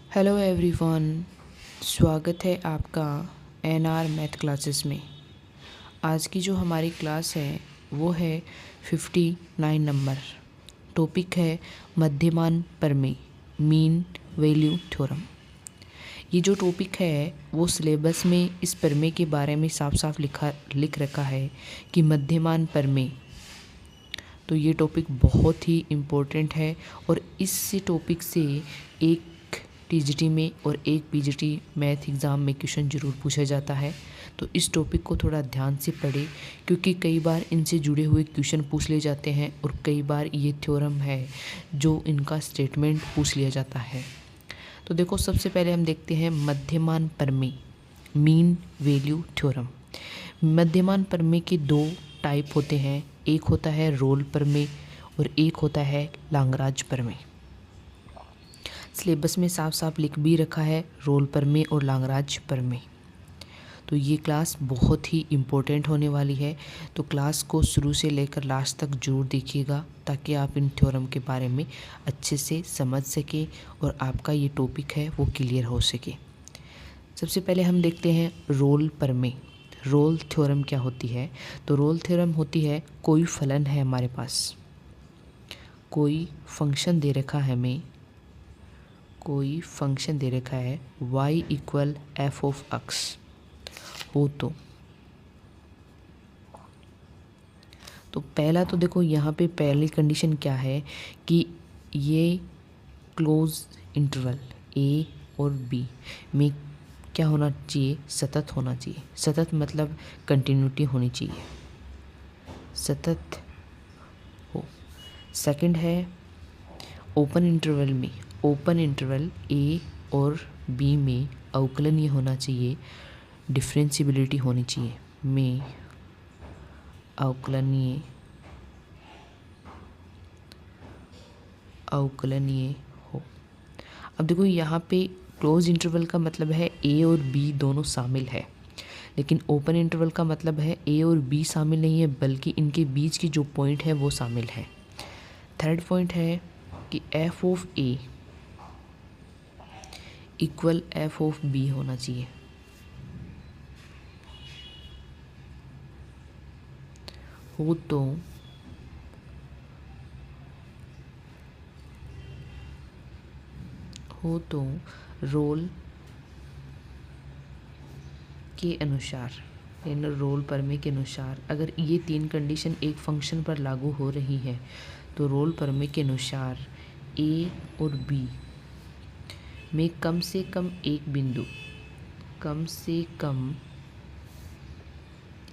Hello everyone, स्वागत है आपका एनआर मैथ क्लासेस में। आज की जो हमारी क्लास है वो है 59 नंबर। टॉपिक है मध्यमान प्रमेय, मीन वैल्यू थ्योरम। ये जो टॉपिक है वो सिलेबस में इस प्रमेय के बारे में साफ साफ लिख रखा है कि मध्यमान प्रमेय। तो ये टॉपिक बहुत ही इम्पोर्टेंट है और इस टॉपिक से एक टीजीटी में और एक पीजीटी मैथ एग्ज़ाम में क्वेश्चन ज़रूर पूछा जाता है। तो इस टॉपिक को थोड़ा ध्यान से पढ़ें, क्योंकि कई बार इनसे जुड़े हुए क्वेश्चन पूछ लिए जाते हैं और कई बार ये थ्योरम है जो इनका स्टेटमेंट पूछ लिया जाता है। तो देखो, सबसे पहले हम देखते हैं मध्यमान प्रमेय, मीन वैल्यू थ्योरम। मध्यमान प्रमेय के दो टाइप होते हैं, एक होता है रोल प्रमेय और एक होता है लाग्रांज प्रमेय। सिलेबस में साफ साफ लिख भी रखा है रोल प्रमेय और लाग्रांज प्रमेय। तो ये क्लास बहुत ही इम्पोर्टेंट होने वाली है, तो क्लास को शुरू से लेकर लास्ट तक जरूर देखिएगा ताकि आप इन थ्योरम के बारे में अच्छे से समझ सकें और आपका ये टॉपिक है वो क्लियर हो सके। सबसे पहले हम देखते हैं रोल प्रमेय। रोल थ्योरम क्या होती है? तो रोल थ्योरम होती है, कोई फलन है हमारे पास, कोई फंक्शन दे रखा है हमें, कोई फंक्शन दे रखा है y equal F of x हो तो पहला तो देखो, यहाँ पे पहली कंडीशन क्या है कि ये क्लोज इंटरवल a और b में क्या होना चाहिए? सतत होना चाहिए। सतत मतलब कंटिन्यूटी होनी चाहिए, सतत हो। सेकंड है ओपन इंटरवल में, ओपन इंटरवल a और b में अवकलनीय होना चाहिए, डिफरेंशिएबिलिटी होनी चाहिए, में अवकलनीय हो। अब देखो, यहाँ पे क्लोज इंटरवल का मतलब है a और b दोनों शामिल है, लेकिन ओपन इंटरवल का मतलब है a और b शामिल नहीं है बल्कि इनके बीच की जो पॉइंट है वो शामिल है। थर्ड पॉइंट है कि f of a equal f of b होना चाहिए। हो तो रोल के अनुसार, इन रोल प्रमेय के अनुसार अगर ये तीन कंडीशन एक फंक्शन पर लागू हो रही है तो रोल प्रमेय के अनुसार a और b में कम से कम एक बिंदु, कम से कम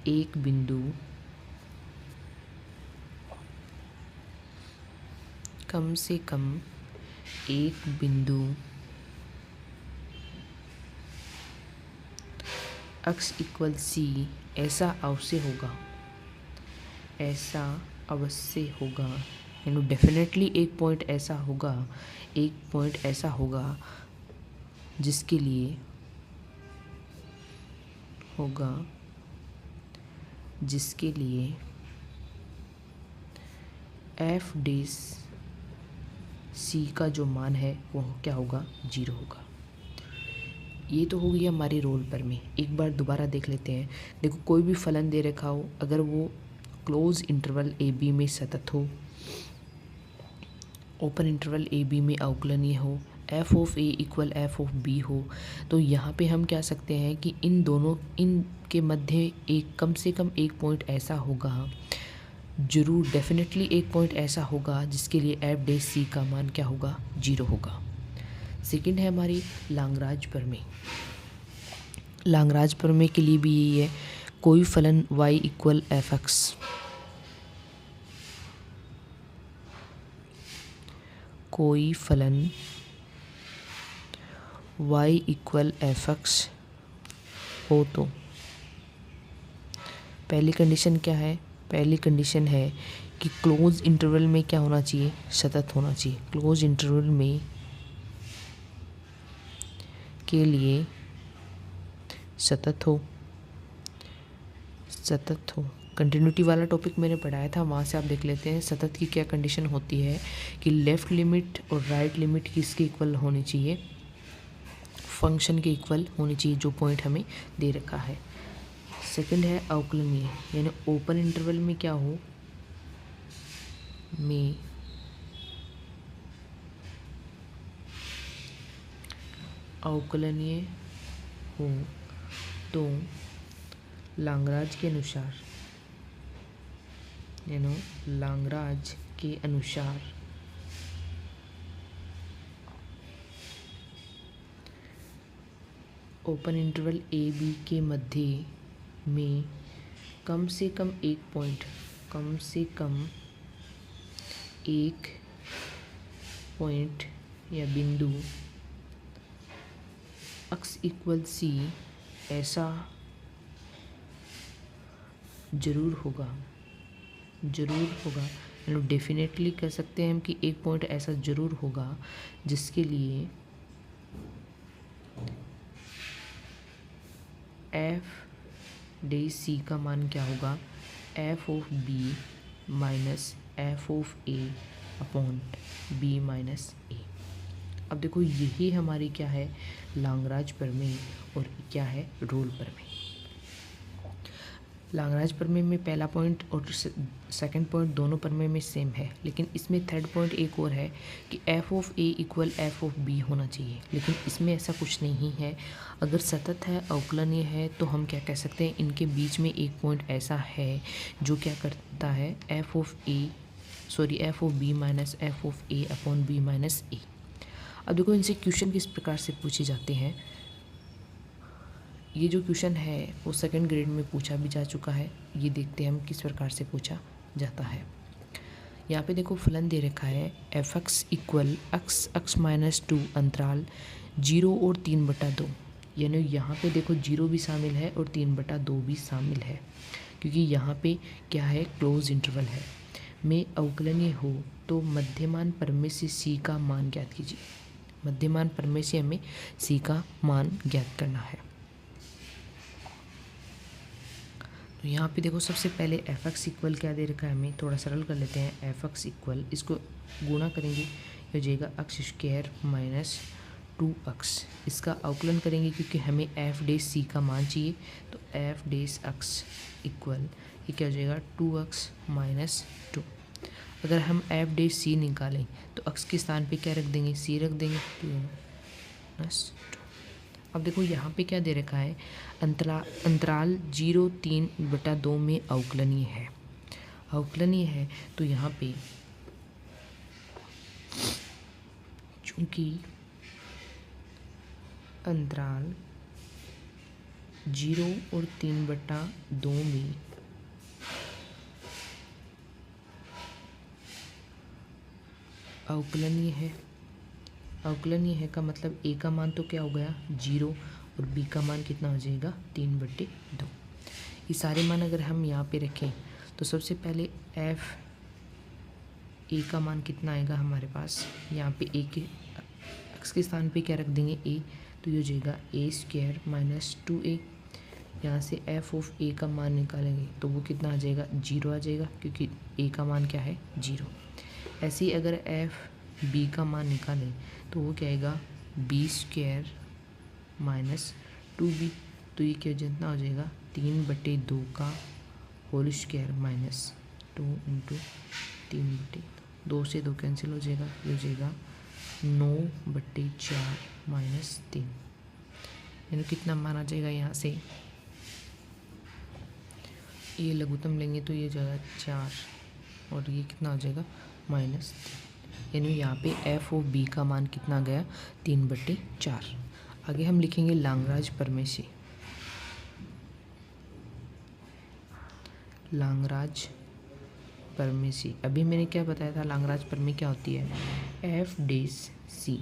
एक बिंदु, कम से कम एक बिंदु x इक्वल c ऐसा अवश्य होगा, ऐसा अवश्य होगा, यानी डेफिनेटली एक पॉइंट ऐसा होगा, एक पॉइंट ऐसा होगा जिसके लिए होगा, जिसके लिए एफ डेस सी का जो मान है वो क्या होगा? 0 होगा। ये तो हो गई हमारी रोल प्रमेय। एक बार दोबारा देख लेते हैं। देखो, कोई भी फलन दे रखा हो, अगर वो क्लोज इंटरवल ए बी में सतत हो, ओपन इंटरवल ए बी में अवकलनीय हो, F of A equal F of B हो, तो यहाँ पे हम कह सकते हैं कि इन दोनों, इनके मध्य एक कम से कम एक पॉइंट ऐसा होगा, जरूर डेफिनेटली एक पॉइंट ऐसा होगा जिसके लिए एफ डे सी का मान क्या होगा? 0 होगा। सेकंड है हमारी लाग्रांज प्रमेय। लाग्रांज प्रमेय के लिए भी यही है, कोई फलन y इक्वल एफ एक्स, कोई फलन y इक्वल एफ एक्स हो तो पहली कंडीशन क्या है? पहली कंडीशन है कि क्लोज इंटरवल में क्या होना चाहिए? सतत होना चाहिए। क्लोज इंटरवल में के लिए सतत हो, सतत हो। कंटिन्यूटी वाला टॉपिक मैंने पढ़ाया था, वहाँ से आप देख लेते हैं। सतत की क्या कंडीशन होती है कि लेफ़्ट लिमिट और राइट लिमिट किसके इक्वल होनी चाहिए? फंक्शन के इक्वल होनी चाहिए जो पॉइंट हमें दे रखा है। सेकंड है अवकलनीय, यानी ओपन इंटरवल में क्या हो, में अवकलनीय हो तो लाग्रांज के अनुसार, यानी लाग्रांज के अनुसार ओपन इंटरवल ए बी के मध्य में कम से कम एक पॉइंट, कम से कम एक पॉइंट या बिंदु x इक्वल सी ऐसा जरूर होगा, जरूर होगा, यानी डेफिनेटली कह सकते हैं हम कि एक पॉइंट ऐसा जरूर होगा जिसके लिए एफ डे सी का मान क्या होगा, f of b minus f of a upon b minus a. अब देखो यही हमारी क्या है, लाग्रांज प्रमेय और क्या है, रोल प्रमेय। लाग्रांज प्रमेय में पहला पॉइंट और सेकंड पॉइंट दोनों प्रमेय में सेम है, लेकिन इसमें थर्ड पॉइंट एक और है कि F of A equal F of B होना चाहिए, लेकिन इसमें ऐसा कुछ नहीं है। अगर सतत है, अवकलनीय है, तो हम क्या कह सकते हैं, इनके बीच में एक पॉइंट ऐसा है जो क्या करता है, f of b minus f of a upon b minus a. अब देखो इनसे क्वेश्चन किस प्रकार से पूछे जाते हैं। ये जो क्वेश्चन है वो सेकंड ग्रेड में पूछा भी जा चुका है। ये देखते हैं हम किस प्रकार से पूछा जाता है। यहाँ पे देखो फलन दे रखा है F x equal x minus 2 अंतराल 0 और 3/2, यानी यहाँ पे देखो 0 भी शामिल है और 3/2 भी शामिल है, क्योंकि यहाँ पे क्या है, क्लोज इंटरवल है। में अवकलनीय हो तो मध्यमान प्रमेय से सी का मान ज्ञात कीजिए। मध्यमान प्रमेय से हमें सी का मान ज्ञात करना है। तो यहाँ पे देखो सबसे पहले एफ एक्स इक्वल क्या दे रखा है, हमें थोड़ा सरल कर लेते हैं। एफ एक्स इक्वल, इसको गुणा करेंगे, हो जाएगा एक्स स्क्वायर माइनस 2x। इसका अवकलन करेंगे क्योंकि हमें एफ डे सी का मान चाहिए, तो एफ डे एक्स इक्वल ये क्या हो जाएगा, 2x माइनस 2। अगर हम एफ डे सी निकालें तो x के स्थान पे क्या रख देंगे, सी रख देंगे, 2 माइनस 2। अब देखो यहाँ पे क्या दे रखा है, अंतराल 0-3/2 में अवकलनीय है। अवकलनीय है तो यहाँ पे चूंकि अंतराल 0 और 3/2 में अवकलनीय है, अवकलनीय है का मतलब ए का मान तो क्या हो गया 0 और बी का मान कितना हो जाएगा 3/2। ये सारे मान अगर हम यहाँ पे रखें तो सबसे पहले एफ ए का मान कितना आएगा हमारे पास, यहाँ पे ए के एक्स के स्थान पे क्या रख देंगे ए, तो ये हो जाएगा ए स्क्वायर माइनस 2a। यहाँ से एफ ऑफ ए का मान निकालेंगे तो वो कितना आ जाएगा, 0 आ जाएगा, क्योंकि ए का मान क्या है 0। ऐसे ही अगर एफ बी का मान निकालें तो वो क्या आएगा, बी स्क्वायर माइनस 2b। तो ये क्या जितना हो जाएगा 3/2 का होल स्क्वायर माइनस 2 इंटू 3/2 से 2 कैंसिल हो जाएगा, ये हो जाएगा 9/4 माइनस 3। यानी कितना मान आ जाएगा, यहाँ से ये लघुत्तम लेंगे तो ये जाएगा 4 और ये कितना हो जाएगा -3। यानी यहाँ पे एफ ऑफ बी का मान कितना गया 3/4। आगे हम लिखेंगे लाग्रांज प्रमेय से। लाग्रांज प्रमेय से अभी मैंने क्या बताया था, लाग्रांज प्रमेय क्या होती है, f dash c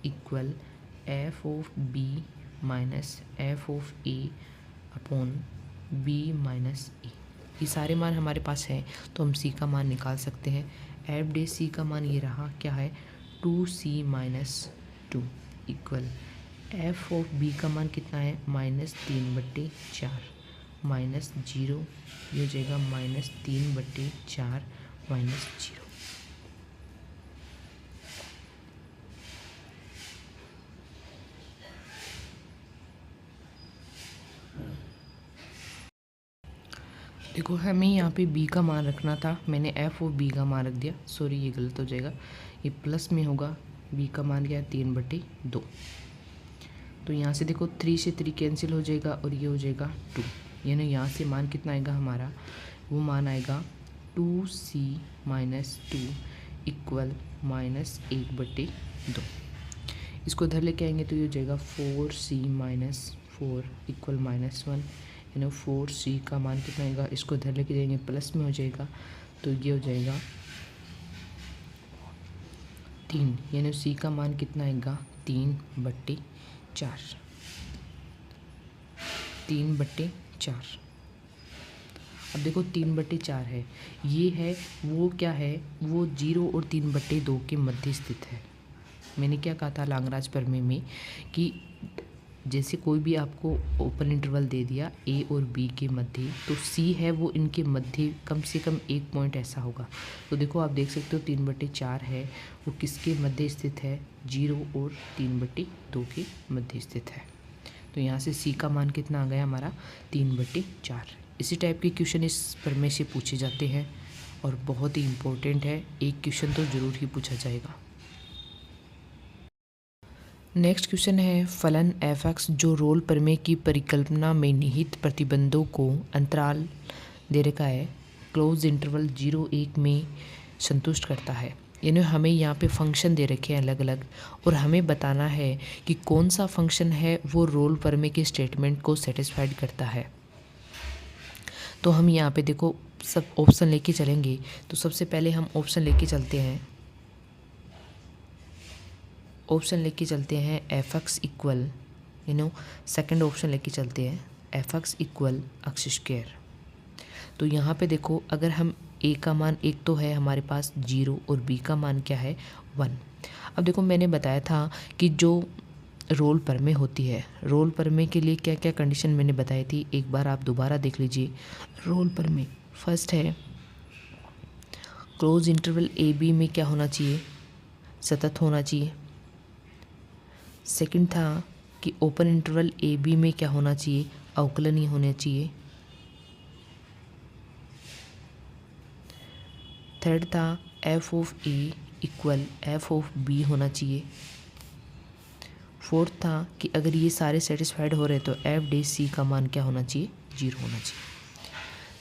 equal F of b minus f of a upon b minus a. ये सारे मान हमारे पास हैं तो हम सी का मान निकाल सकते हैं। एफ डे सी का मान ये रहा, क्या है 2c minus 2 equal F of B का मान कितना है -3/4 माइनस 0, ये हो जाएगा -3/4 माइनस 0। देखो हमें यहाँ पे b का मान रखना था, मैंने f और b का मान रख दिया। सॉरी ये गलत हो जाएगा, ये प्लस में होगा। b का मान क्या है 3/2। तो यहाँ से देखो 3 से 3 कैंसिल हो जाएगा और ये हो जाएगा 2, यानी यहाँ से मान कितना आएगा हमारा, वो मान आएगा 2c - 2 इक्वल -1/2। इसको इधर लेके आएंगे तो ये हो जाएगा 4c - 4 इक्वल -1, यानी 4c का मान कितना आएगा, इसको इधर लेके जाएंगे प्लस में हो जाएगा तो ये हो जाएगा 3, यानी c का मान कितना आएगा 3/4। 3/4। अब देखो 3/4 है, ये है वो क्या है, वो 0 और 3/2 के मध्य स्थित है। मैंने क्या कहा था लांगराज प्रमेय में कि जैसे कोई भी आपको ओपन इंटरवल दे दिया a और b के मध्य, तो c है वो इनके मध्य कम से कम एक पॉइंट ऐसा होगा। तो देखो आप देख सकते हो 3/4 है वो किसके मध्य स्थित है, 0 और 3/2 के मध्य स्थित है। तो यहाँ से c का मान कितना आ गया हमारा 3/4। इसी टाइप के क्वेश्चन इस प्रमेय से पूछे जाते हैं और बहुत ही इम्पोर्टेंट है, एक क्वेश्चन तो ज़रूर ही पूछा जाएगा। नेक्स्ट क्वेश्चन है फलन f(x) जो रोल प्रमेय की परिकल्पना में निहित प्रतिबंधों को अंतराल दे रखा है क्लोज इंटरवल 0-1 में संतुष्ट करता है। यानी हमें यहाँ पे फंक्शन दे रखे हैं अलग अलग और हमें बताना है कि कौन सा फंक्शन है वो रोल प्रमेय के स्टेटमेंट को सेटिस्फाइड करता है। तो हम यहाँ पे देखो सब ऑप्शन लेके चलेंगे। तो सबसे पहले हम ऑप्शन लेके चलते हैं, ऑप्शन लेके चलते हैं f(x) इक्वल सेकंड ऑप्शन लेके चलते हैं f(x) इक्वल x²। तो यहाँ पे देखो अगर हम a का मान एक तो है हमारे पास 0 और b का मान क्या है 1। अब देखो मैंने बताया था कि जो रोल प्रमेय होती है, रोल प्रमेय के लिए क्या क्या कंडीशन मैंने बताई थी, एक बार आप दोबारा देख लीजिए। रोल प्रमेय फर्स्ट है क्लोज इंटरवल ab में क्या होना चाहिए, सतत होना चाहिए। सेकंड था कि ओपन इंटरवल ab में क्या होना चाहिए, अवकलनीय होना चाहिए। थर्ड था f(a) इक्वल f(b) होना चाहिए। फोर्थ था कि अगर ये सारे सेटिस्फाइड हो रहे तो f(c) का मान क्या होना चाहिए, 0 होना चाहिए।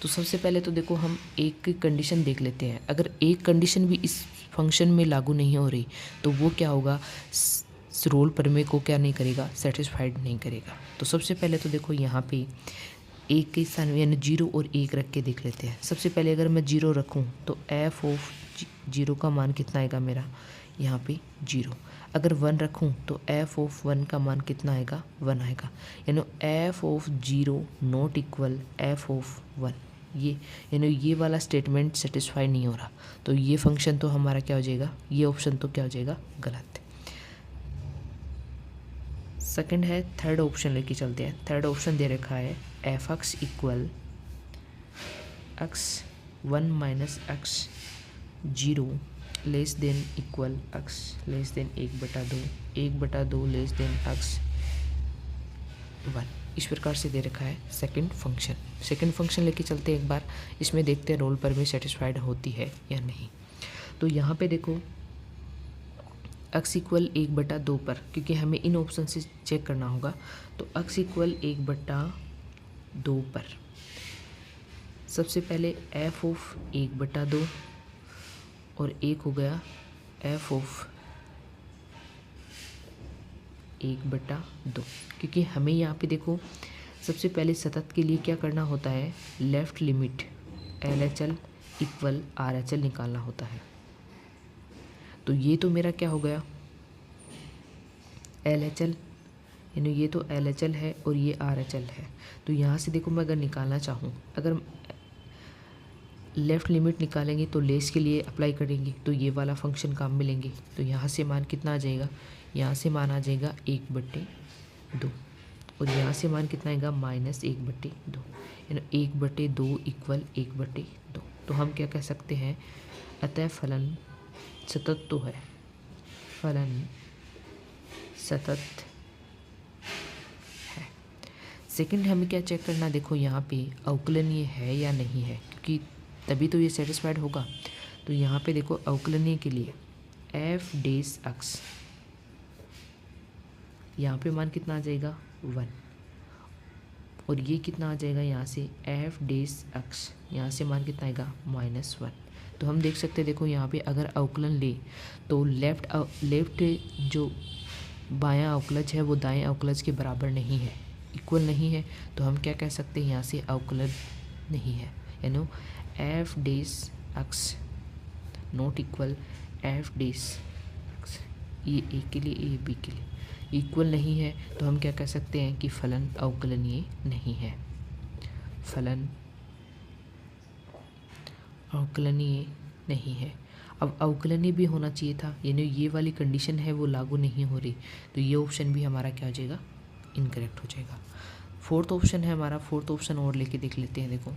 तो सबसे पहले तो देखो हम एक कंडीशन देख लेते हैं। अगर एक कंडीशन भी इस फंक्शन में लागू नहीं हो रही तो वो क्या होगा, रोल प्रमेय को क्या नहीं करेगा, सेटिस्फाइड नहीं करेगा। तो सबसे पहले तो देखो यहाँ पे एक के स्थान में यानी 0 और 1 रख के देख लेते हैं। सबसे पहले अगर मैं 0 रखूँ तो f(0) का मान कितना आएगा मेरा, यहाँ पे 0। अगर 1 रखूँ तो f(1) का मान कितना आएगा, 1 आएगा। यानी f(0) नॉट इक्वल f(1), ये यानी ये वाला स्टेटमेंट सेटिस्फाई नहीं हो रहा। तो ये फंक्शन तो हमारा क्या हो जाएगा, ये ऑप्शन तो क्या हो जाएगा, गलत। सेकंड है थर्ड ऑप्शन लेके चलते हैं। थर्ड ऑप्शन दे रखा है f(x) equal x1 - x0 less than equal x less than 1/2, 1/2 less than x1। इस प्रकार से दे रखा है सेकंड फंक्शन। सेकंड फंक्शन लेके चलते हैं एक बार, इसमें देखते हैं रोल पर भी सेटिस्फाइड होती है या नहीं। तो यहाँ पे देखो x इक्वल 1/2 पर, क्योंकि हमें इन ऑप्शन से चेक करना होगा। तो x इक्वल 1/2 पर सबसे पहले f(1/2) और एक हो गया f(1/2), क्योंकि हमें यहाँ पे देखो सबसे पहले सतत के लिए क्या करना होता है, left limit LHL equal RHL निकालना होता है। तो ये तो मेरा क्या हो गया LHL, यानी ये तो LHL है और ये RHL है। तो यहाँ से देखो मैं अगर निकालना चाहूँ, अगर लेफ़्ट लिमिट निकालेंगे तो लेस के लिए अप्लाई करेंगे तो ये वाला फंक्शन काम मिलेंगे। तो यहाँ से मान कितना आ जाएगा, यहाँ से मान आ जाएगा 1/2 और यहाँ से मान कितना आएगा -1/2, यानी 1/2 इक्वल 1/2। तो हम क्या कह सकते हैं, अतः फलन सतत तो है, फलन सतत है। सेकंड हमें क्या चेक करना, देखो यहाँ पे अवकलनीय है या नहीं है, क्योंकि तभी तो ये सेटिस्फाइड होगा। तो यहाँ पे देखो अवकलनीय के लिए एफ डेस एक्स, यहाँ पे मान कितना आ जाएगा 1, और ये कितना आ जाएगा यहाँ से एफ डेस एक्स, यहाँ से मान कितना आएगा -1। तो हम देख सकते हैं, देखो यहाँ पे अगर अवकलन ले तो लेफ्ट जो बायां अवकलज है वो दाएं अवकलज के बराबर नहीं है, इक्वल नहीं है। तो हम क्या कह सकते हैं, यहाँ से अवकलन नहीं है, यानी F dash X not equal F dash X, ये ए के लिए ए बी के लिए इक्वल नहीं है। तो हम क्या कह सकते हैं कि फलन अवकलनीय नहीं है, फलन अवकलनीय नहीं है। अब अवकलनीय भी होना चाहिए था, यानी ये वाली कंडीशन है वो लागू नहीं हो रही, तो ये ऑप्शन भी हमारा क्या हो जाएगा, इनकरेक्ट हो जाएगा। फोर्थ ऑप्शन है हमारा, फोर्थ ऑप्शन और लेके देख लेते हैं। देखो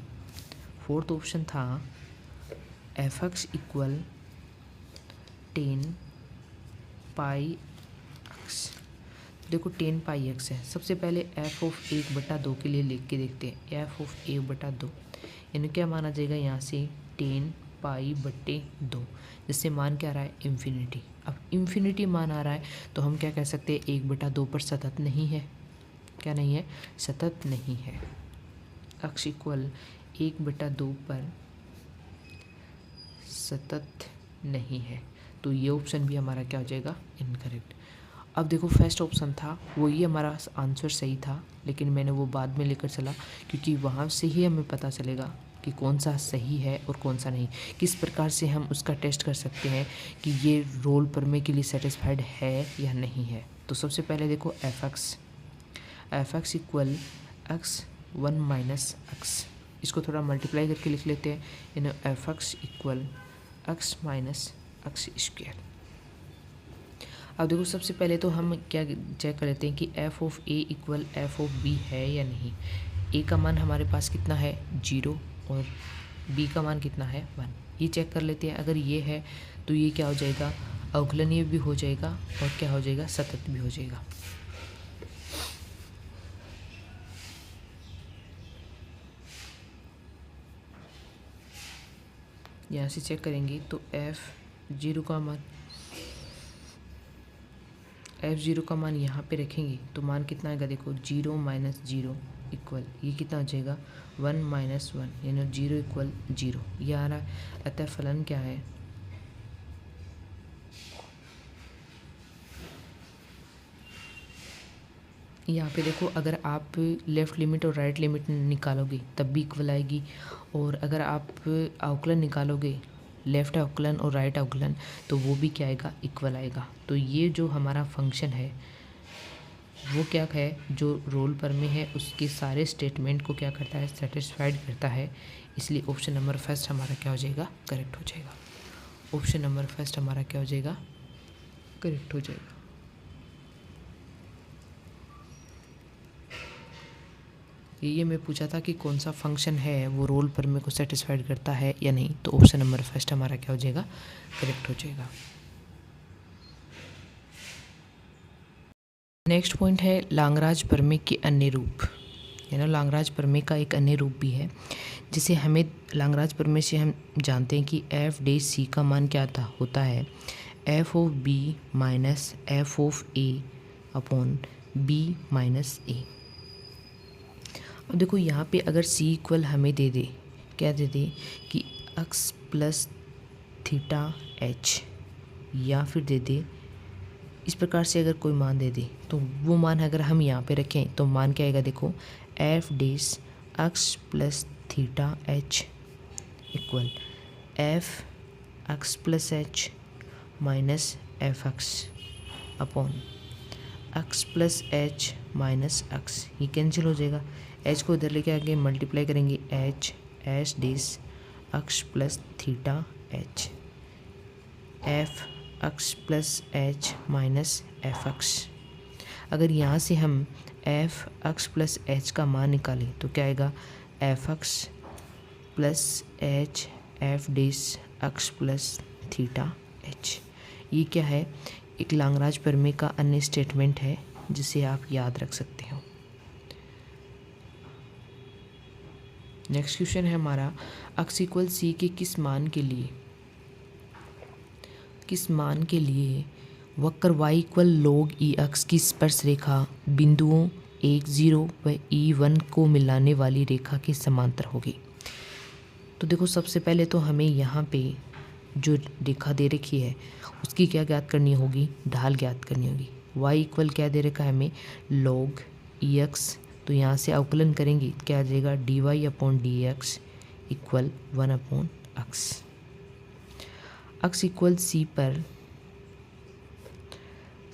फोर्थ ऑप्शन था एफ एक्स इक्वल 10 पाई एक्स। देखो 10 पाई एक्स है, सबसे पहले एफ ऑफ 1/2 के लिए लिख के देखते हैं। एफ ऑफ 1/2 यानी क्या माना जाएगा यहाँ से 10 पाई/2, जिससे मान क्या आ रहा है इन्फिनिटी। अब इन्फिनिटी मान आ रहा है तो हम क्या कह सकते हैं 1/2 पर सतत नहीं है, क्या नहीं है, सतत नहीं है। एक्स इक्वल 1/2 पर सतत नहीं है, तो ये ऑप्शन भी हमारा क्या हो जाएगा, इनकरेक्ट। अब देखो फर्स्ट ऑप्शन था वो ये हमारा आंसर सही था, लेकिन मैंने वो बाद में लेकर चला, क्योंकि वहाँ से ही हमें पता चलेगा कि कौन सा सही है और कौन सा नहीं। किस प्रकार से हम उसका टेस्ट कर सकते हैं कि ये रोल प्रमेय के लिए सेटिस्फाइड है या नहीं है। तो सबसे पहले देखो F x equal x 1 minus x, इसको थोड़ा मल्टीप्लाई करके लिख लेते हैं, यानी F x equal x minus x square. अब देखो सबसे पहले तो हम क्या चेक कर लेते हैं कि F of A equal F of B है या नहीं। ए का मान हमारे पास कितना है 0 और बी का मान कितना है 1, ये चेक कर लेते हैं। अगर ये है तो ये क्या हो जाएगा, अवकलनीय भी हो जाएगा और क्या हो जाएगा, सतत भी हो जाएगा। यहाँ से चेक करेंगे तो f0 का मान यहाँ पे रखेंगे तो मान कितना आएगा, देखो 0 माइनस 0 इक्वल ये कितना हो जाएगा 1 माइनस 1, यानी 0 इक्वल 0 ये आ रहा है। अतः फलन क्या है, यहाँ पे देखो अगर आप लेफ़्ट लिमिट और राइट लिमिट निकालोगे तब भी इक्वल आएगी, और अगर आप अवकलन निकालोगे लेफ़्ट अवकलन और राइट अवकलन तो वो भी क्या आएगा, इक्वल आएगा। तो ये जो हमारा फंक्शन है वो क्या है, जो रोल प्रमेय है उसके सारे स्टेटमेंट को क्या करता है, सेटिस्फाइड करता है। इसलिए ऑप्शन नंबर फर्स्ट हमारा क्या हो जाएगा, करेक्ट हो जाएगा। ऑप्शन नंबर फर्स्ट हमारा क्या हो जाएगा, करेक्ट हो जाएगा। ये मैं पूछा था कि कौन सा फंक्शन है वो रोल प्रमेय को सेटिस्फाइड करता है या नहीं, तो ऑप्शन नंबर फर्स्ट हमारा क्या हो जाएगा, करेक्ट हो जाएगा। नेक्स्ट पॉइंट है लांगराज प्रमेय के अन्य रूप, यानी लांगराज प्रमेय का एक अन्य रूप भी है, जिसे हमें लांगराज प्रमेय से हम जानते हैं कि एफ डे सी का मान क्या होता है, f of b minus f of a upon b minus a. अब देखो यहाँ पे अगर c इक्वल हमें दे दे, क्या दे दे कि x प्लस थीटा h, या फिर दे दे इस प्रकार से अगर कोई मान दे दे तो वो मान अगर हम यहाँ पे रखें तो मान क्या आएगा, देखो f dash x plus theta h equal f x plus h minus f x upon x plus h minus x, ये कैंसिल हो जाएगा। एच को इधर लेके आगे मल्टीप्लाई करेंगे, h h dash x plus theta h, f x plus h minus f x. अगर यहाँ से हम एफ एक्स प्लस एच का मान निकालें तो क्या आएगा, f x plus h f dash x plus theta h. ये क्या है, एक लांगराज प्रमेय का अन्य स्टेटमेंट है जिसे आप याद रख सकते हो। नेक्स्ट क्वेश्चन है हमारा x इक्वल सी के किस मान के लिए वक्र y इक्वल log ई एक्स की स्पर्श रेखा बिंदुओं 1 0 व E1 को मिलाने वाली रेखा के समांतर होगी। तो देखो सबसे पहले तो हमें यहाँ पे जो रेखा दे रखी है उसकी क्या ज्ञात करनी होगी, ढाल ज्ञात करनी होगी। y इक्वल क्या दे रखा है हमें, log ई एक्स। तो यहाँ से अवकलन करेंगे क्या आ जाएगा, dy upon D X equal 1 upon X. x equal C पर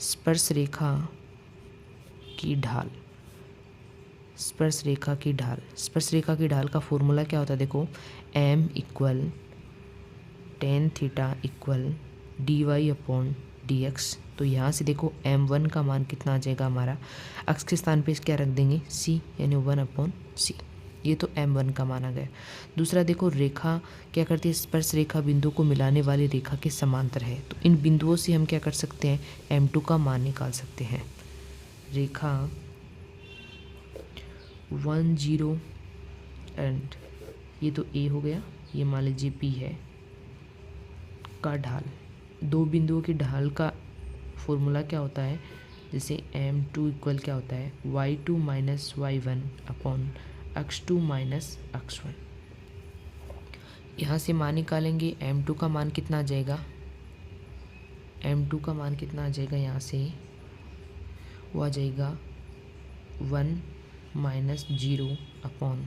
स्पर्श रेखा की ढाल का फॉर्मूला क्या होता है, देखो m equal tan theta equal D Y upon D X. तो यहाँ से देखो m1 का मान कितना आ जाएगा हमारा, x के स्थान पे क्या रख देंगे, c, यानी 1 अपॉन सी। ये तो m1 का मान आ गया। दूसरा देखो रेखा क्या करती है, स्पर्श रेखा बिंदु को मिलाने वाली रेखा के समांतर है। तो इन बिंदुओं से हम क्या कर सकते हैं, m2 का मान निकाल सकते हैं। रेखा 1 0 एंड ये तो a हो गया, ये मान लीजिए p है का ढाल। दो बिंदुओं की ढाल का फॉर्मूला क्या होता है, जैसे m2 इक्वल क्या होता है, y2 minus y1 upon x2 minus x1। यहाँ से मान निकालेंगे, m2 का मान कितना आ जाएगा, यहाँ से वो आ जाएगा 1 माइनस 0 अपॉन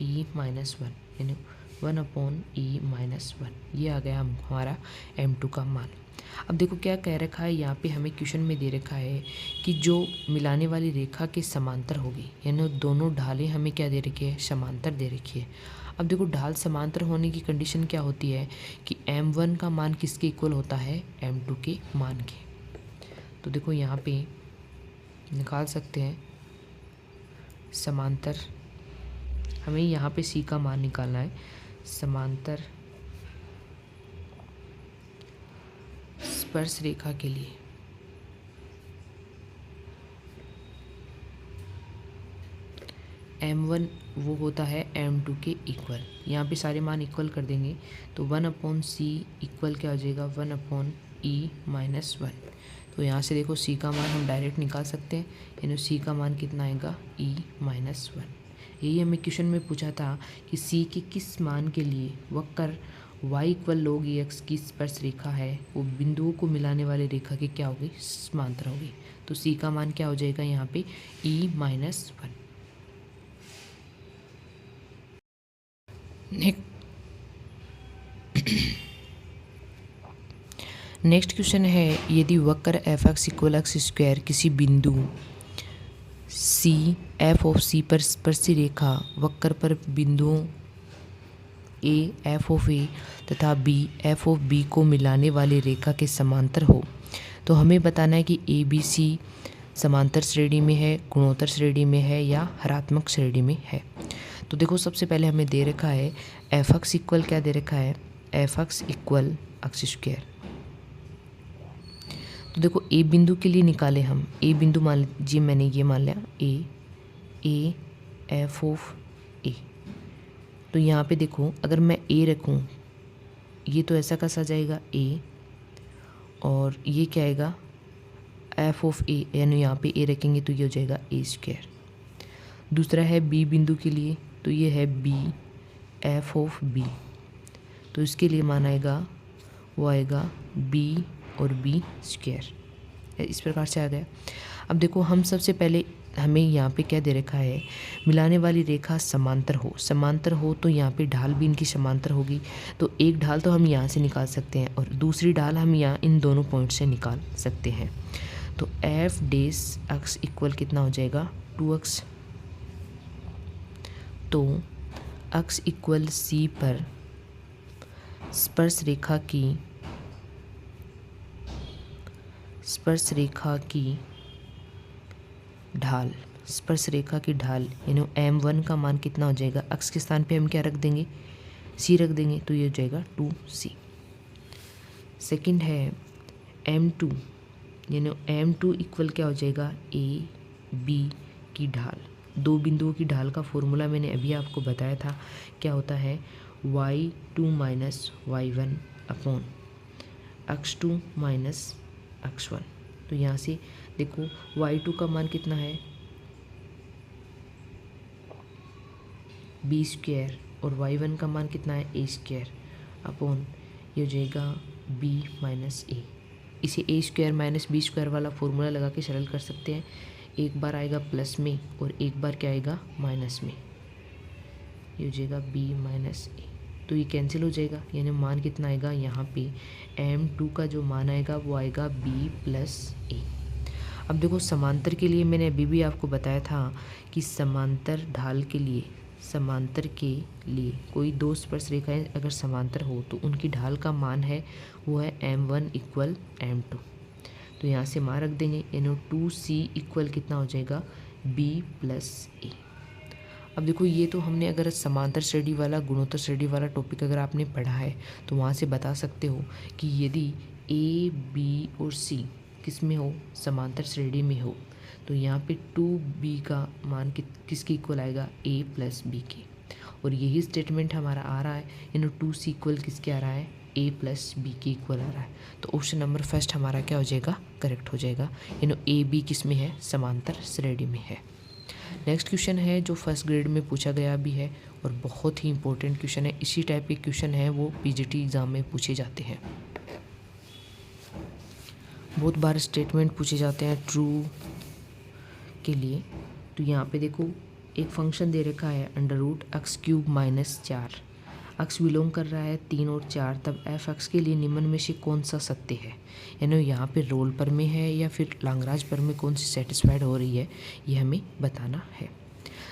e माइनस 1, यानी 1 अपॉन e माइनस 1। ये आ गया हमारा m2 का मान। अब देखो क्या कह रखा है यहाँ पे, हमें क्वेश्चन में दे रखा है कि जो मिलाने वाली रेखा के समांतर होगी, यानी दोनों ढालें हमें क्या दे रखी है, समांतर दे रखी है। अब देखो ढाल समांतर होने की कंडीशन क्या होती है कि m1 का मान किसके इक्वल होता है, m2 के मान के। तो देखो यहाँ पे निकाल सकते हैं समांतर, हमें यहाँ पे c का मान निकालना है। समांतर स्पर्श रेखा के लिए m1 वो होता है m2 के इक्वल। यहाँ पे सारे मान इक्वल कर देंगे तो 1 अपॉन सी इक्वल क्या हो जाएगा, 1 अपॉन ई माइनस 1। तो यहाँ से देखो c का मान हम डायरेक्ट निकाल सकते हैं, यानी c का मान कितना आएगा, e माइनस 1। यही हमें क्वेश्चन में पूछा था कि c के किस मान के लिए वक्र y इक्वल log ई एक्स की स्पर्श रेखा है वो बिंदुओं को मिलाने वाली रेखा की क्या होगी, समांतर होगी। तो c का मान क्या हो जाएगा यहाँ पे, e माइनस 1। नेक्स्ट क्वेश्चन है, यदि वक्र F x equal x square किसी बिंदु सी एफ ऑफ सी पर स्पर्शी रेखा वक्र पर बिंदुओं ए एफ ऑफ ए तथा बी एफ ऑफ बी को मिलाने वाली रेखा के समांतर हो, तो हमें बताना है कि ए बी सी समांतर श्रेणी में है, गुणोत्तर श्रेणी में है या हरात्मक श्रेणी में है। तो देखो सबसे पहले हमें दे रखा है एफ एक्स इक्वल क्या दे रखा है, F x equal x square. तो देखो ए बिंदु के लिए निकाले हम, ए बिंदु मान लीजिए मैंने ये मान लिया ए एफ ऑफ ए। तो यहाँ पे देखो अगर मैं ए रखूँ, ये तो ऐसा कैसा जाएगा ए, और ये क्या आएगा एफ ऑफ ए, यानी यहाँ पे ए रखेंगे तो ये हो जाएगा ए स्क्वायर। दूसरा है बी बिंदु के लिए, तो ये है बी एफ ऑफ बी। तो इसके लिए मान आएगा वो आएगा बी और बी स्क्वायर। इस प्रकार से आ गया। अब देखो हम सबसे पहले हमें यहाँ पे क्या दे रखा है, मिलाने वाली रेखा समांतर हो तो यहाँ पे ढाल भी इनकी समांतर होगी। तो एक ढाल तो हम यहाँ से निकाल सकते हैं और दूसरी ढाल हम यहाँ इन दोनों पॉइंट से निकाल सकते हैं। तो एफ डेस एक्स इक्वल कितना हो जाएगा, 2x। तो x इक्वल सी पर स्पर्श रेखा की ढाल यानी m1 का मान कितना हो जाएगा, x के स्थान पे हम क्या रख देंगे, c रख देंगे, तो ये हो जाएगा 2c। सेकंड है m2, यानी m2 इक्वल क्या हो जाएगा, a b की ढाल। दो बिंदुओं की ढाल का फॉर्मूला मैंने अभी आपको बताया था, क्या होता है y2 minus y1 upon x2 minus x1। तो यहाँ से देखो y2 का मान कितना है b स्क्वायर और y1 का मान कितना है a स्क्वायर अपॉन ये हो जाएगा b माइनस ए। इसे a square minus B square वाला फॉर्मूला लगा के सरल कर सकते हैं। एक बार आएगा प्लस में और एक बार क्या आएगा माइनस में, ये हो जाएगा b माइनस ए। तो ये कैंसिल हो जाएगा, यानी मान कितना आएगा यहाँ पे m2 का जो मान आएगा वो आएगा b प्लस ए। अब देखो समांतर के लिए मैंने अभी भी आपको बताया था कि समांतर ढाल के लिए, समांतर के लिए कोई दो स्पर्श रेखाएं अगर समांतर हो तो उनकी ढाल का मान है वो है m1 इक्वल m2। तो यहाँ से मान रख देंगे, यानी 2c इक्वल कितना हो जाएगा b प्लस ए। अब देखो ये तो हमने अगर समांतर श्रेणी वाला गुणोत्तर श्रेणी वाला टॉपिक अगर आपने पढ़ा है तो वहाँ से बता सकते हो कि यदि a b और c किस में हो, समांतर श्रेणी में हो, तो यहाँ पे 2b का मान किसके इक्वल आएगा a प्लस बी के। और यही स्टेटमेंट हमारा आ रहा है, यानी 2c इक्वल किसके आ रहा है a प्लस बी के इक्वल आ रहा है। तो ऑप्शन नंबर फर्स्ट हमारा क्या हो जाएगा करेक्ट हो जाएगा, यानी a b किस में है समांतर श्रेणी में है। नेक्स्ट क्वेश्चन है जो फर्स्ट ग्रेड में पूछा गया भी है और बहुत ही इंपॉर्टेंट क्वेश्चन है। इसी टाइप के क्वेश्चन है वो पीजीटी एग्ज़ाम में पूछे जाते हैं, बहुत बार स्टेटमेंट पूछे जाते हैं ट्रू के लिए। तो यहाँ पे देखो एक फंक्शन दे रखा है under root X cube minus 4, X belong कर रहा है 3 और 4, तब एफ एक्स के लिए निम्न में से कौन सा सत्य है, यानी यहाँ पे रोल पर में है या फिर लाग्रांज पर में कौन सी सेटिस्फाइड हो रही है ये हमें बताना है।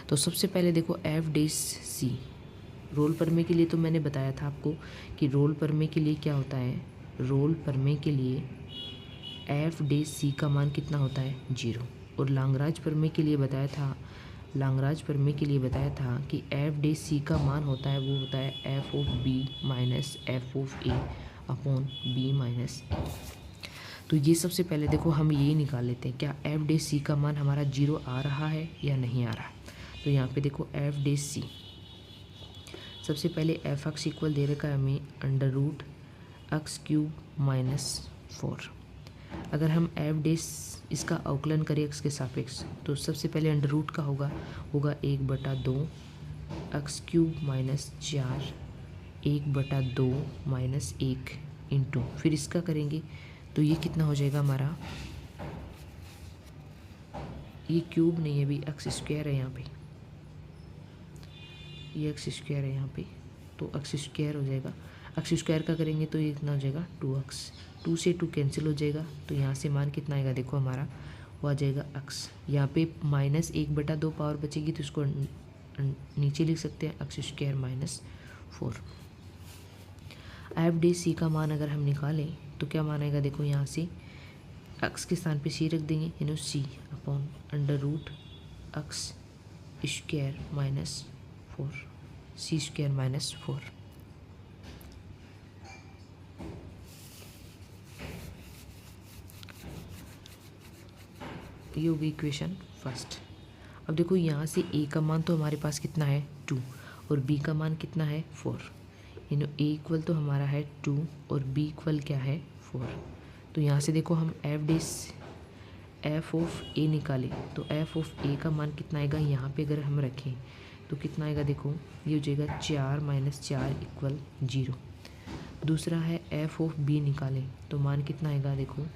तो सबसे पहले देखो एफ डेस सी, रोल पर में के लिए तो मैंने बताया था आपको कि रोल पर में के लिए क्या होता है, रोल पर में के लिए एफ डेस सी का मान कितना होता है 0। और लाग्रांज प्रमेय के लिए बताया था, लाग्रांज प्रमेय के लिए बताया था कि एफ डे सी का मान होता है वो होता है f of b minus f of a upon b minus a. तो ये सबसे पहले देखो हम ये निकाल लेते हैं क्या एफ डे सी का मान हमारा 0 आ रहा है या नहीं आ रहा है। तो यहाँ पे देखो एफ डे सी, सबसे पहले एफ एक्स इक्वल दे रखा है हमें under root X cube minus 4। अगर हम एफ डे इसका अवकलन करें एक्स के सापेक्ष तो सबसे पहले अंडर रूट का होगा 1/2 x cube minus 4 1/2 minus 1 into, फिर इसका करेंगे तो ये कितना हो जाएगा हमारा, ये क्यूब नहीं है अभी एक्स स्क्वायर है यहाँ पे, ये एक्स स्क्वायर है यहाँ पे, तो एक्स स्क्वायर हो जाएगा। एक्स स्क्वायर का करेंगे तो ये कितना हो जाएगा 2x, 2 से 2 कैंसिल हो जाएगा। तो यहाँ से मान कितना आएगा देखो हमारा वो आ जाएगा x। यहाँ पे माइनस 1/2 पावर बचेगी तो इसको नीचे लिख सकते हैं x square minus 4। F dash c का मान अगर हम निकालें तो क्या मान आएगा देखो, यहाँ से x के स्थान पे c रख देंगे, यानी c upon under root X square minus 4, c square minus 4। ये हो गई इक्वेशन फर्स्ट। अब देखो यहाँ से a का मान तो हमारे पास कितना है 2 और b का मान कितना है 4, यानी a इक्वल तो हमारा है 2 और b इक्वल क्या है 4। तो यहाँ से देखो हम एफ ऑफ a निकालें तो एफ ऑफ a का मान कितना आएगा, यहाँ पे अगर हम रखें तो कितना आएगा देखो, ये हो जाएगा 4 माइनस 4 इक्वल 0। दूसरा है एफ ऑफ b निकालें तो मान कितना आएगा देखो,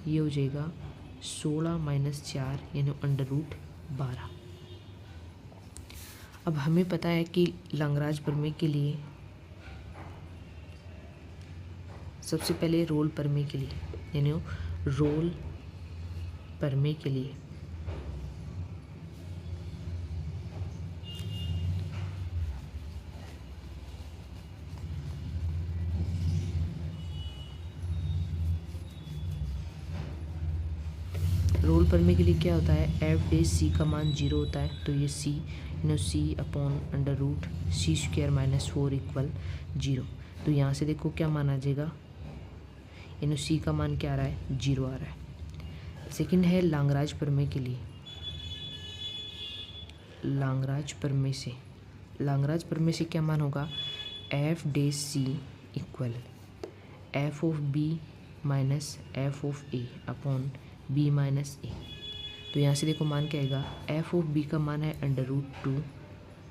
ये हो जाएगा 16 माइनस 4 यानी अंडर रूट 12। अब हमें पता है कि लाग्रांज प्रमेय के लिए सबसे पहले रोल प्रमेय के लिए, यानी रोल प्रमेय के लिए रोल प्रमेय के लिए क्या होता है, एफ डे सी का मान 0 होता है तो ये सी, यानी सी अपॉन अंडर रूट सी स्क्वायर माइनस 4 इक्वल 0। तो यहाँ से देखो क्या मान आ जाएगा, यानी सी का मान क्या आ रहा है 0 आ रहा है। सेकंड है लाग्रांज प्रमेय के लिए, लाग्रांज प्रमेय से क्या मान होगा, f dash c equal F of b minus f of a upon b minus a. तो यहाँ से देखो मान क्या आएगा, एफ ऑफ बी का मान है √2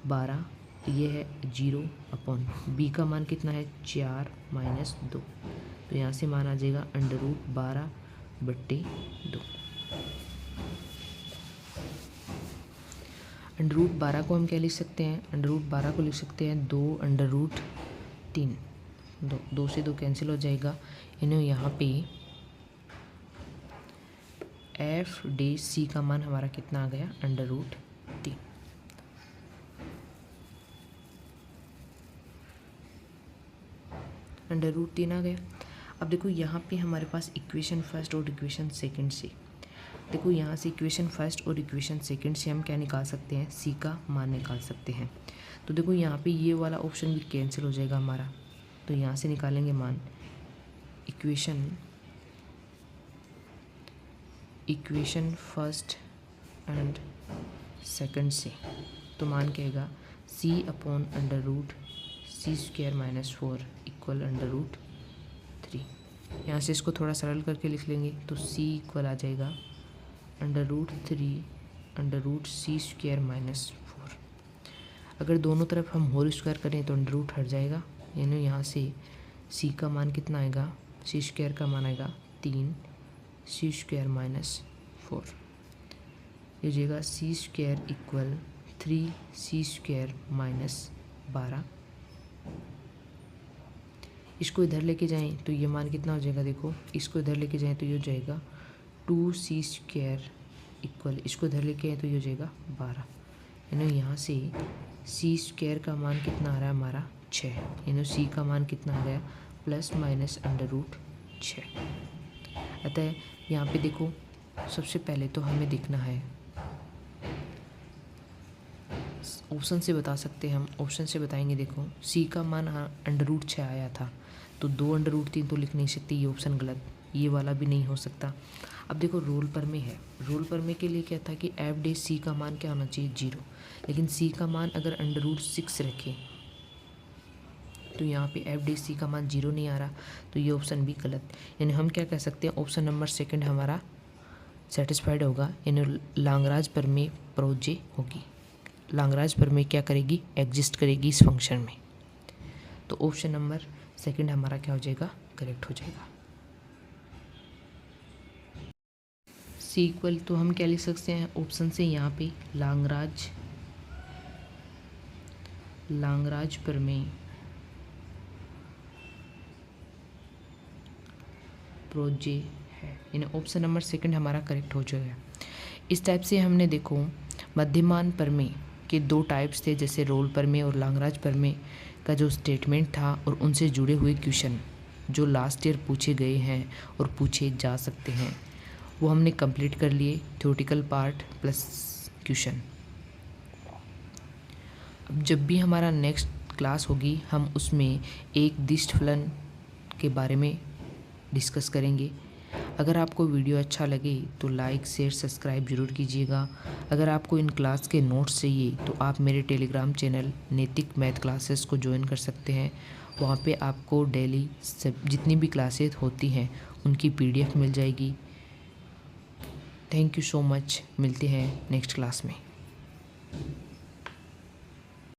12, ये है 0 अपॉन बी का मान कितना है 4 माइनस 2। तो यहाँ से मान आ जाएगा √12/2। √12 को हम क्या लिख सकते हैं, √12 को लिख सकते हैं 2√3। 2 से 2 कैंसिल हो जाएगा। इन्हें यहाँ पे एफ डे सी का मान हमारा कितना आ गया, √3। √3 आ गया। अब देखो यहाँ पे हमारे पास इक्वेशन फर्स्ट और इक्वेशन सेकंड से, देखो यहाँ से इक्वेशन फर्स्ट और इक्वेशन सेकंड से हम क्या निकाल सकते हैं, सी का मान निकाल सकते हैं। तो देखो यहाँ पे ये वाला ऑप्शन भी कैंसिल हो जाएगा हमारा। तो यहाँ से निकालेंगे मान इक्वेशन फर्स्ट एंड सेकंड से। तो मान क्या आएगा, सी अपॉन √c² - 4 इक्वल √3। यहाँ से इसको थोड़ा सरल करके लिख लेंगे तो c इक्वल आ जाएगा √3 √c² - 4। अगर दोनों तरफ हम होल स्क्वायर करें तो √ हट जाएगा, यानी यहाँ से c का मान कितना आएगा, c² का मान आएगा 3 c² - 4। ये जाएगा c² इक्वल 3c² - 12। इसको इधर लेके जाएं तो ये मान कितना हो जाएगा, देखो इसको इधर लेके जाएं तो ये हो जाएगा 2c² इक्वल, इसको इधर लेके आए तो ये हो जाएगा 12। यानी यहाँ से c² का मान कितना आ रहा है हमारा 6, यानी c का मान कितना आ गया ±√6। अतः यहाँ पे देखो सबसे पहले तो हमें देखना है, ऑप्शन से बता सकते हैं हम, ऑप्शन से बताएंगे। देखो c का मान √6 आया था तो 2√3 तो लिख नहीं सकते, ये ऑप्शन गलत, ये वाला भी नहीं हो सकता। अब देखो रोल प्रमेय है, रोल प्रमेय के लिए क्या था कि एफ डे सी का मान क्या होना चाहिए 0, लेकिन c का मान अगर √6 रखें तो यहाँ पे एफ डे सी का मान 0 नहीं आ रहा, तो ये ऑप्शन भी गलत। यानी हम क्या कह सकते हैं, ऑप्शन नंबर सेकंड हमारा सेटिस्फाइड होगा, यानी लाग्रांज प्रमेय प्रोजे होगी। लाग्रांज प्रमेय क्या करेगी, एग्जिस्ट करेगी इस फंक्शन में। तो ऑप्शन नंबर सेकंड हमारा क्या हो जाएगा, करेक्ट हो जाएगा। सी इक्वल तो हम क्या लिख सकते हैं ऑप्शन से, यहाँ पे लाग्रांज प्रमेय प्रोजे है, यानी ऑप्शन नंबर सेकंड हमारा करेक्ट हो जाएगा। इस टाइप से हमने देखो मध्यमान प्रमेय के 2 टाइप्स थे, जैसे रोल प्रमेय और लाग्रांज प्रमेय का जो स्टेटमेंट था और उनसे जुड़े हुए क्वेश्चन जो लास्ट ईयर पूछे गए हैं और पूछे जा सकते हैं, वो हमने कंप्लीट कर लिए, थ्योरेटिकल पार्ट प्लस क्वेश्चन। अब जब भी हमारा नेक्स्ट क्लास होगी हम उसमें एक दिष्ट फलन के बारे में डिस्कस करेंगे। अगर आपको वीडियो अच्छा लगे तो लाइक शेयर सब्सक्राइब ज़रूर कीजिएगा। अगर आपको इन क्लास के नोट्स चाहिए तो आप मेरे टेलीग्राम चैनल नैतिक मैथ क्लासेस को ज्वाइन कर सकते हैं। वहाँ पे आपको डेली जितनी भी क्लासेस होती हैं उनकी PDF मिल जाएगी। थैंक यू सो मच, मिलते हैं नेक्स्ट क्लास में।